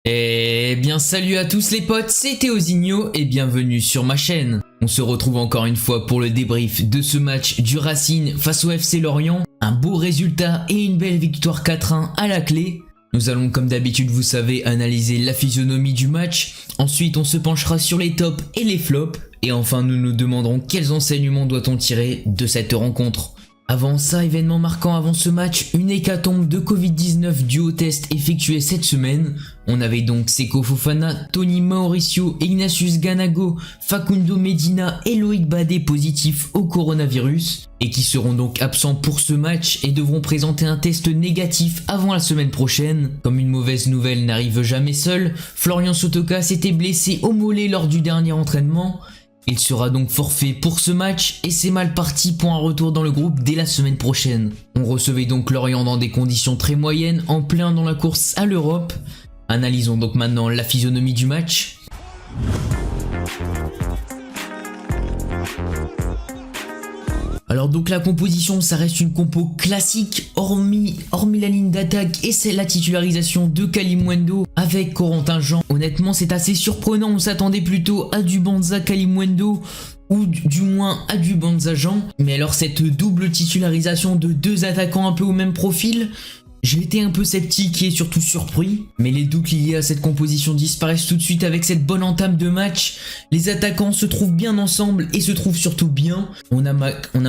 Eh bien salut à tous les potes, c'est Théosigno et bienvenue sur ma chaîne. On se retrouve encore une fois pour le débrief de ce match du Racing face au FC Lorient. Un beau résultat et une belle victoire 4-1 à la clé. Nous allons comme d'habitude, vous savez, analyser la physionomie du match. Ensuite on se penchera sur les tops et les flops. Et enfin nous nous demanderons quels enseignements doit-on tirer de cette rencontre. Avant ça, événement marquant avant ce match, une hécatombe de Covid-19 due au test effectué cette semaine. On avait donc Seko Fofana, Tony Mauricio, Ignatius Ganago, Facundo Medina et Loïc Badé positifs au coronavirus et qui seront donc absents pour ce match et devront présenter un test négatif avant la semaine prochaine. Comme une mauvaise nouvelle n'arrive jamais seule, Florian Sotoka s'était blessé au mollet lors du dernier entraînement. Il sera donc forfait pour ce match et c'est mal parti pour un retour dans le groupe dès la semaine prochaine. On recevait donc Lorient dans des conditions très moyennes, en plein dans la course à l'Europe. Analysons donc maintenant la physionomie du match. Alors donc la composition, ça reste une compo classique, hormis la ligne d'attaque et c'est la titularisation de Kalimuendo avec Corentin Jean. Honnêtement c'est assez surprenant, on s'attendait plutôt à du Banza Kalimuendo ou du moins à du Banza Jean. Mais alors cette double titularisation de deux attaquants un peu au même profil, j'ai été un peu sceptique et surtout surpris, mais les doutes liés à cette composition disparaissent tout de suite avec cette bonne entame de match. Les attaquants se trouvent bien ensemble et se trouvent surtout bien. On a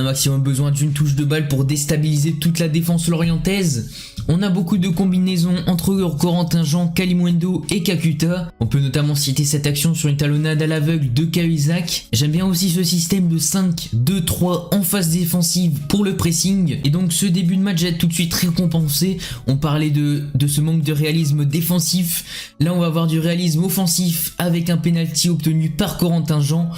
maximum besoin d'une touche de balle pour déstabiliser toute la défense lorientaise. On a beaucoup de combinaisons entre Corentin Jean, Kalimuendo et Kakuta. On peut notamment citer cette action sur une talonnade à l'aveugle de Cahuzac. J'aime bien aussi ce système de 5-2-3 en phase défensive pour le pressing. Et donc ce début de match va être tout de suite récompensé. On parlait de ce manque de réalisme défensif. Là on va avoir du réalisme offensif avec un penalty obtenu par Corentin Jean.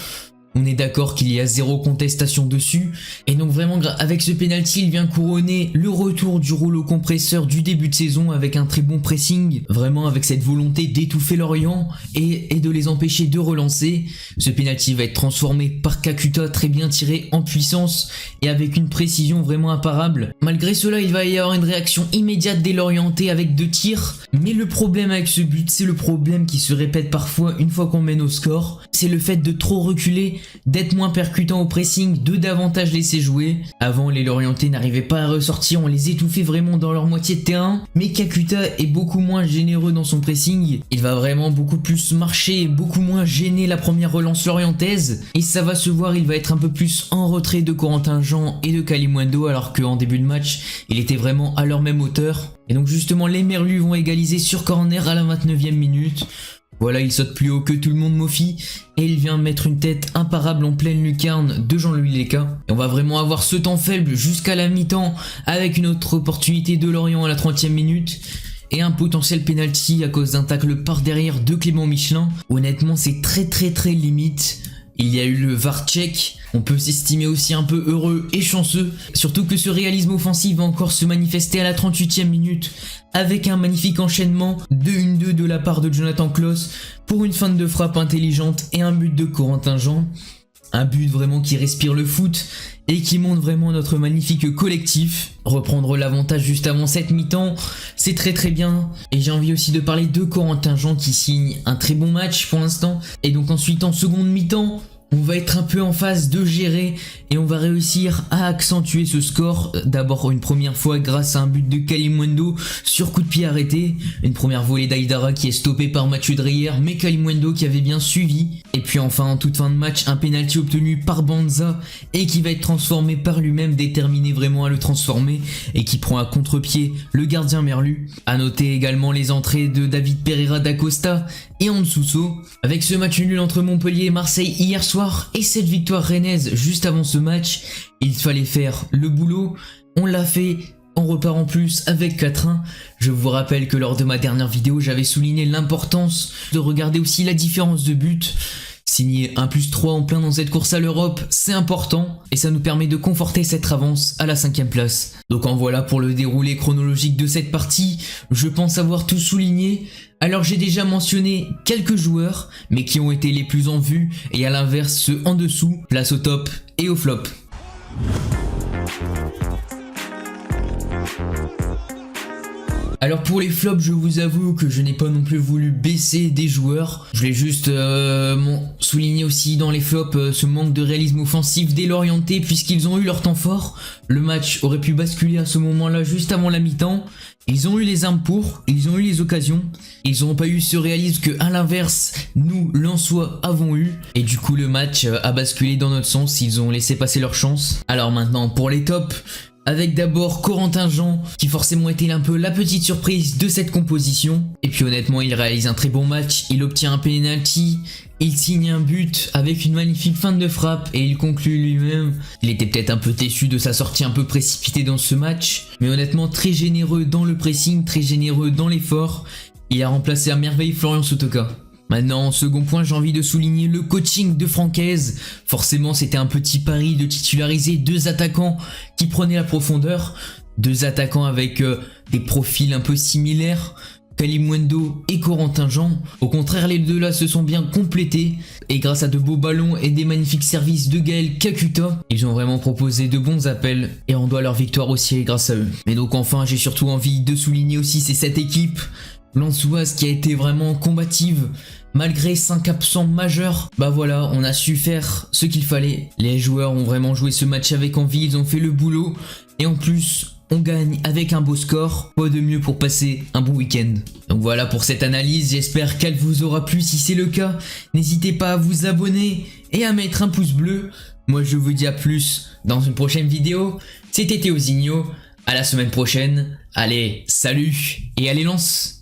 On est d'accord qu'il y a zéro contestation dessus. Et donc vraiment avec ce penalty il vient couronner le retour du rouleau compresseur du début de saison avec un très bon pressing. Vraiment avec cette volonté d'étouffer Lorient et de les empêcher de relancer. Ce penalty va être transformé par Kakuta, très bien tiré en puissance et avec une précision vraiment imparable. Malgré cela il va y avoir une réaction immédiate des Lorientais avec 2 tirs. Mais le problème avec ce but, c'est le problème qui se répète parfois une fois qu'on mène au score. C'est le fait de trop reculer, d'être moins percutant au pressing, de davantage laisser jouer. Avant les Lorientais n'arrivaient pas à ressortir, on les étouffait vraiment dans leur moitié de terrain. Mais Kakuta est beaucoup moins généreux dans son pressing. Il va vraiment beaucoup plus marcher et beaucoup moins gêner la première relance lorientaise. Et ça va se voir, il va être un peu plus en retrait de Corentin Jean et de Kalimuendo alors qu'en début de match, il était vraiment à leur même hauteur. Et donc justement les Merlus vont égaliser sur corner à la 29e minute. Voilà, il saute plus haut que tout le monde, Mofi, et il vient mettre une tête imparable en pleine lucarne de Jean-Louis Leca. Et on va vraiment avoir ce temps faible jusqu'à la mi-temps avec une autre opportunité de Lorient à la 30e minute. Et un potentiel penalty à cause d'un tacle par derrière de Clément Michelin. Honnêtement c'est très limite. Il y a eu le VAR check, on peut s'estimer aussi un peu heureux et chanceux, surtout que ce réalisme offensif va encore se manifester à la 38e minute avec un magnifique enchaînement de 1-2 de la part de Jonathan Klaus pour une fin de frappe intelligente et un but de Corentin Jean. Un but vraiment qui respire le foot et qui montre vraiment notre magnifique collectif. Reprendre l'avantage juste avant cette mi-temps, c'est très bien. Et j'ai envie aussi de parler de Corentin Jean qui signe un très bon match pour l'instant. Et donc ensuite en seconde mi-temps, on va être un peu en phase de gérer et on va réussir à accentuer ce score. D'abord une première fois grâce à un but de Kalimuendo sur coup de pied arrêté. Une première volée d'Aïdara qui est stoppée par Mathieu Dreyer mais Kalimuendo qui avait bien suivi. Et puis enfin en toute fin de match un penalty obtenu par Banza et qui va être transformé par lui-même, déterminé vraiment à le transformer et qui prend à contre-pied le gardien Merlu. A noter également les entrées de David Pereira da Costa et Ansouso. Avec ce match nul entre Montpellier et Marseille hier soir et cette victoire rennaise juste avant ce match, il fallait faire le boulot, on l'a fait. On repart en plus avec 4-1. Je vous rappelle que lors de ma dernière vidéo, j'avais souligné l'importance de regarder aussi la différence de but. Signer un +3 en plein dans cette course à l'Europe, c'est important et ça nous permet de conforter cette avance à la 5e place. Donc en voilà pour le déroulé chronologique de cette partie. Je pense avoir tout souligné. Alors j'ai déjà mentionné quelques joueurs, mais qui ont été les plus en vue et à l'inverse ceux en dessous. Place au top et au flop. Alors pour les flops, je vous avoue que je n'ai pas non plus voulu baisser des joueurs. Je voulais juste souligner aussi dans les flops ce manque de réalisme offensif dès l'orienté puisqu'ils ont eu leur temps fort. Le match aurait pu basculer à ce moment-là juste avant la mi-temps. Ils ont eu les armes pour, ils ont eu les occasions. Ils n'ont pas eu ce réalisme que à l'inverse, nous, Lensois, avons eu. Et du coup le match a basculé dans notre sens, ils ont laissé passer leur chance. Alors maintenant pour les tops. Avec d'abord Corentin Jean, qui forcément était un peu la petite surprise de cette composition. Et puis honnêtement, il réalise un très bon match, il obtient un penalty, il signe un but avec une magnifique feinte de frappe et il conclut lui-même. Il était peut-être un peu déçu de sa sortie un peu précipitée dans ce match, mais honnêtement très généreux dans le pressing, très généreux dans l'effort. Il a remplacé à merveille Florian Sotoka. Maintenant, en second point, j'ai envie de souligner le coaching de Francaise. Forcément, c'était un petit pari de titulariser deux attaquants qui prenaient la profondeur. Deux attaquants avec des profils un peu similaires, Kalimundo et Corentin Jean. Au contraire, les deux là se sont bien complétés. Et grâce à de beaux ballons et des magnifiques services de Gaël Kakuta, ils ont vraiment proposé de bons appels. Et on doit leur victoire aussi grâce à eux. Mais donc enfin, j'ai surtout envie de souligner aussi cette équipe lensoise qui a été vraiment combative. Malgré 5 absents majeurs, bah voilà, on a su faire ce qu'il fallait. Les joueurs ont vraiment joué ce match avec envie, ils ont fait le boulot. Et en plus, on gagne avec un beau score. Quoi de mieux pour passer un bon week-end. Donc voilà pour cette analyse, j'espère qu'elle vous aura plu. Si c'est le cas, n'hésitez pas à vous abonner et à mettre un pouce bleu. Moi je vous dis à plus dans une prochaine vidéo. C'était Théozinho, à la semaine prochaine. Allez, salut et allez lance!